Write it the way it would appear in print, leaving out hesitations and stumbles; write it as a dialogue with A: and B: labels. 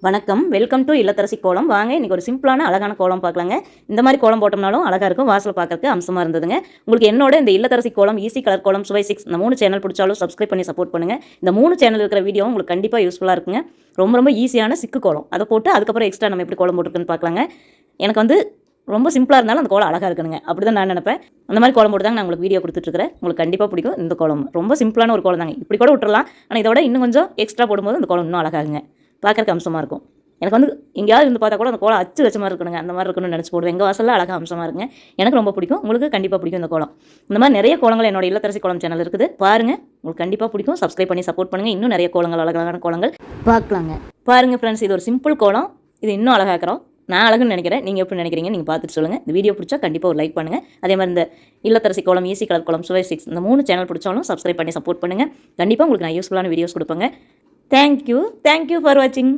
A: வணக்கம், welcome to இல்லத்தரசி கோலம். வாங்க இன்றைக்கி ஒரு சிம்பிளான அழகான கோலம் பார்க்கலாங்க. இந்த மாதிரி கோலம் போட்டோம்னாலும் அழகாக இருக்கும், வாசல் பார்க்கறதுக்கு அம்சமாக இருந்ததுங்க. உங்களுக்கு என்னோட இந்த இல்லத்தரசி கோலம், ஈஸி கலர் கோலம், சுவை 6 இந்த 3 சேனல் பிடிச்சாலும் சப்ஸ்கிரைப் பண்ணி சப்போர்ட் பண்ணுங்கள். இந்த 3 சேனல் இருக்கிற வீடியோ உங்களுக்கு கண்டிப்பாக யூஸ்ஃபுல்லாக இருக்குங்க. ரொம்ப ஈஸியான சிக்கு கோலம், அதை போட்டு அதுக்கப்புறம் எக்ஸ்ட்ரா நம்ம எப்படி கோலம் போட்டுருக்குன்னு பார்க்கலாங்க. எனக்கு ரொம்ப சிம்பிளாக இருந்தாலும் அந்த கோலம் அழகாக இருக்கணுங்க, அப்படி தான் நான் நினைப்பேன். அந்த மாதிரி கோலம் போட்டு தாங்க நான் உங்களுக்கு வீடியோ கொடுத்துட்ருக்கிறேன். உங்களுக்கு கண்டிப்பாக பிடிக்கும். இந்த கோலம் ரொம்ப சிம்பிளான ஒரு கோலம் தாங்க, இப்படி கூட விட்டுறலாம். ஆனால் இதோட இன்னும் கொஞ்சம் எக்ஸ்ட்ரா போடும்போது அந்த கோலம் இன்னும் அழகாகுங்க, பார்க்குறக்கு அம்சமாக இருக்கும். எனக்கு எங்கேயாவது இருந்து பார்த்தா கூட அந்த கோலம் அச்சு வச்ச மாதிரி இருக்கணுங்க, அந்த மாதிரி இருக்கணும்னு நினச்சி போடுவேன். எங்கள் வாசலில் அழகாக அம்சமாக இருக்குங்க, எனக்கு ரொம்ப பிடிக்கும். உங்களுக்கு கண்டிப்பாக பிடிக்கும் இந்த கோலம். இந்த மாதிரி நிறைய கோலங்கள் என்னோட இல்லத்தரசி கோலம் சேனல் இருக்குது, பாருங்கள். உங்களுக்கு கண்டிப்பாக பிடிக்கும். சப்ஸ்கிரைப் பண்ணி சப்போர்ட் பண்ணுங்கள். இன்னும் நிறைய கோலங்கள், அழகான கோலங்கள் பார்க்கலாங்க. பாருங்கள் ஃப்ரெண்ட்ஸ், இது ஒரு சிம்பிள் கோலம். இது இன்னும் அழகாக்கிறோம். நான் அழகுன்னு நினைக்கிறேன், நீங்கள் எப்படி நினைக்கிறீங்க நீங்கள் பார்த்துட்டு சொல்லுங்கள். இந்த வீடியோ பிடிச்சா கண்டிப்பாக ஒரு லைக் பண்ணுங்கள். அதே மாதிரி இந்த இல்லத்தரசி கோலம், ஈஸி கலர் கோலம், சுவை 6 இந்த 3 சேனல் பிடிச்சாலும் சப்ஸ்கிரைப் பண்ணி சப்போர்ட் பண்ணுங்கள். கண்டிப்பாக உங்களுக்கு நான் யூஸ்ஃபுல்லான வீடியோஸ் கொடுப்பேங்க. தேங்க்யூ ஃபார் வாட்சிங்.